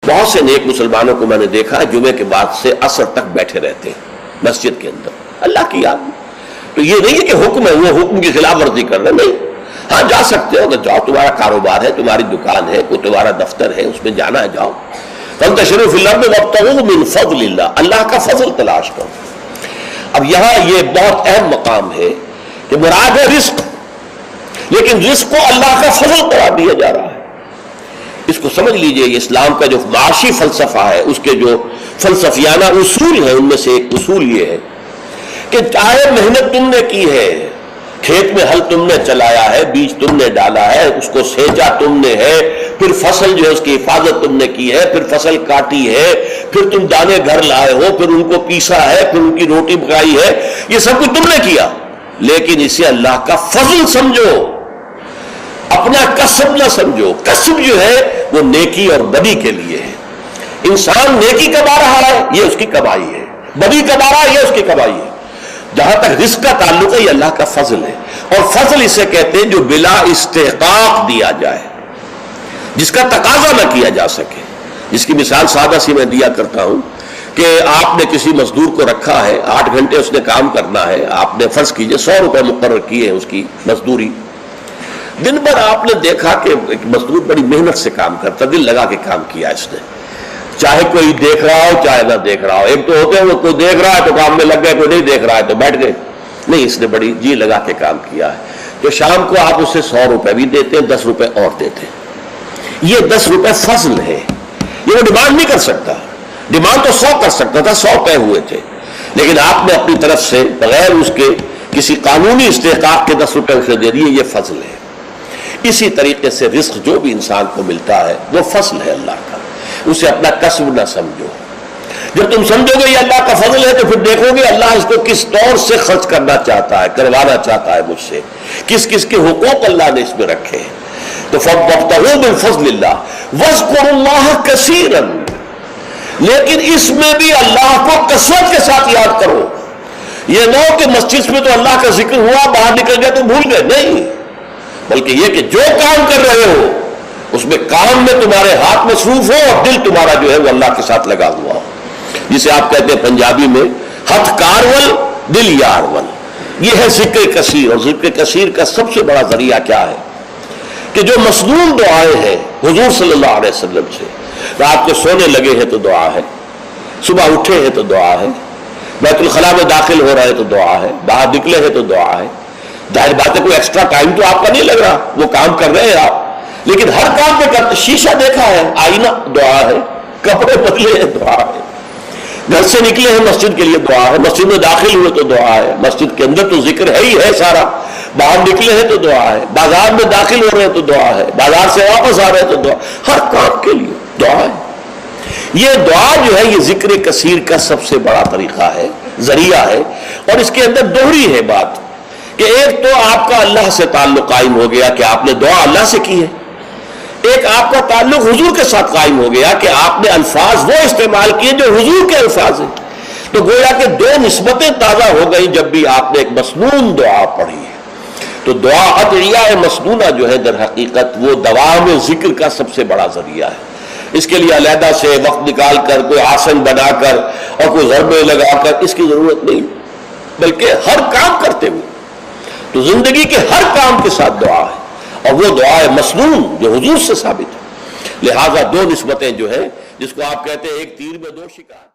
بہت سے نیک مسلمانوں کو میں نے دیکھا جمعے کے بعد سے عصر تک بیٹھے رہتے ہیں مسجد کے اندر اللہ کی یاد میں. تو یہ نہیں ہے کہ حکم ہے وہ حکم کی خلاف ورزی کر رہے, نہیں. ہاں جا سکتے ہو, اگر جاؤ, تمہارا کاروبار ہے, تمہاری دکان ہے, کوئی تمہارا دفتر ہے, اس میں جانا ہے جاؤ. فانتشروا فی الارض وابتغوا من فضل اللہ, اللہ کا فضل تلاش کرو. اب یہاں یہ بہت اہم مقام ہے کہ مراد ہے رزق, لیکن رزق کو اللہ کا فضل قرار دیا جا رہا ہے. اس کو سمجھ لیجئے, یہ اسلام کا جو معاشی فلسفہ ہے, اس کے جو فلسفیانہ اصول ہیں, ان میں سے ایک اصول یہ ہے کہ چاہے محنت تم نے کی ہے, کھیت میں ہل تم نے چلایا ہے, بیج تم نے ڈالا ہے, اس کو سینچا تم نے ہے, پھر فصل جو ہے اس کی حفاظت تم نے کی ہے, پھر فصل کاٹی ہے, پھر تم دانے گھر لائے ہو, پھر ان کو پیسا ہے, پھر ان کی روٹی پکائی ہے, یہ سب کچھ تم نے کیا, لیکن اسے اللہ کا فضل سمجھو, اپنا کسب نہ سمجھو. کسب جو ہے وہ نیکی اور بدی کے لیے ہے. انسان نیکی کما رہا ہے, یہ اس کی کمائی ہے, بدی کما رہا ہے, یہ اس کی کمائی ہے. جہاں تک رزق کا تعلق ہے, یہ اللہ کا فضل ہے, اور فضل اسے کہتے ہیں جو بلا استحقاق دیا جائے, جس کا تقاضا نہ کیا جا سکے. جس کی مثال سادہ سی میں دیا کرتا ہوں کہ آپ نے کسی مزدور کو رکھا ہے, 8 گھنٹے اس نے کام کرنا ہے, آپ نے فرض کیجئے 100 روپے مقرر کیے ہیں اس کی مزدوری. دن بھر آپ نے دیکھا کہ ایک مزدور بڑی محنت سے کام کرتا, دل لگا کے کام کیا اس نے, چاہے کوئی دیکھ رہا ہو چاہے نہ دیکھ رہا ہو. ایک تو ہوتے ہیں وہ کوئی دیکھ رہا ہے تو کام میں لگ گئے, کوئی نہیں دیکھ رہا ہے تو بیٹھ گئے. نہیں, اس نے بڑی جی لگا کے کام کیا ہے. تو شام کو آپ اسے 100 روپے بھی دیتے ہیں, 10 روپے اور دیتے ہیں. یہ 10 روپے فضل ہے, یہ وہ ڈیمانڈ نہیں کر سکتا. ڈیمانڈ تو 100 کر سکتا تھا, 100 طے ہوئے تھے, لیکن آپ نے اپنی طرف سے بغیر اس کے کسی قانونی استحقاق کے 10 روپے اسے دے دیے, یہ فضل ہے. اسی طریقے سے رزق جو بھی انسان کو ملتا ہے وہ فضل ہے اللہ کا, اسے اپنا کسب نہ سمجھو. جب تم سمجھو گے یہ اللہ کا فضل ہے تو پھر دیکھو گے اللہ اس کو کس طور سے خرچ کرنا چاہتا ہے, کروانا چاہتا ہے مجھ سے, کس کس کے حقوق اللہ نے اس میں رکھے ہیں. تو فَابْتَغُوا مِن فَضْلِ اللَّهِ وَاذْكُرُوا اللَّهَ كَثِيرًا, لیکن اس میں بھی اللہ کو کثرت کے ساتھ یاد کرو. یہ نہ ہو کہ مسجد میں تو اللہ کا ذکر ہوا, باہر نکل گئے تو بھول گئے, نہیں, بلکہ یہ کہ جو کام کر رہے ہو اس میں کام میں تمہارے ہاتھ مصروف ہو اور دل تمہارا جو ہے وہ اللہ کے ساتھ لگا ہوا ہو. جسے آپ کہتے ہیں پنجابی میں ہتھ کارول دل یارول. یہ ہے ذکر کثیر, اور ذکر کثیر کا سب سے بڑا ذریعہ کیا ہے کہ جو مصنون دعائیں ہیں حضور صلی اللہ علیہ وسلم سے, رات کو سونے لگے ہیں تو دعا ہے, صبح اٹھے ہیں تو دعا ہے, بیت الخلاء میں داخل ہو رہے ہیں تو دعا ہے, باہر نکلے ہیں تو دعا ہے. ظاہر بات ہے کوئی ایکسٹرا ٹائم تو آپ کا نہیں لگ رہا, وہ کام کر رہے ہیں آپ, لیکن ہر کام پہ کرتے. شیشہ دیکھا ہے, آئینہ دعا ہے, کپڑے بدلے ہیں دعا ہے, گھر سے نکلے ہیں مسجد کے لیے دعا ہے, مسجد میں داخل ہوئے تو دعا ہے, مسجد کے اندر تو ذکر ہے ہی ہے سارا, باہر نکلے ہیں تو دعا ہے, بازار میں داخل ہو رہے ہیں تو دعا ہے, بازار سے واپس آ رہے ہیں تو دعا, ہر کام کے لیے دعا ہے. یہ دعا جو ہے یہ ذکر کثیر کا سب سے بڑا طریقہ ہے, ذریعہ ہے. اور اس کے اندر دوہری ہے بات کہ ایک تو آپ کا اللہ سے تعلق قائم ہو گیا کہ آپ نے دعا اللہ سے کی ہے, ایک آپ کا تعلق حضور کے ساتھ قائم ہو گیا کہ آپ نے الفاظ وہ استعمال کیے جو حضور کے الفاظ ہیں. تو گویا کہ 2 نسبتیں تازہ ہو گئی جب بھی آپ نے ایک مسنون دعا پڑھی ہے. تو دعا ادعیہ مسنونہ جو ہے در حقیقت وہ دوام ذکر کا سب سے بڑا ذریعہ ہے. اس کے لیے علیحدہ سے وقت نکال کر کوئی آسن بنا کر اور کوئی ضربے لگا کر اس کی ضرورت نہیں, بلکہ ہر کام کرتے ہوئے تو زندگی کے ہر کام کے ساتھ دعا ہے, اور وہ دعا ہے مسنون جو حضور سے ثابت ہے. لہذا 2 نسبتیں جو ہے جس کو آپ کہتے ہیں ایک تیر میں 2 شکار.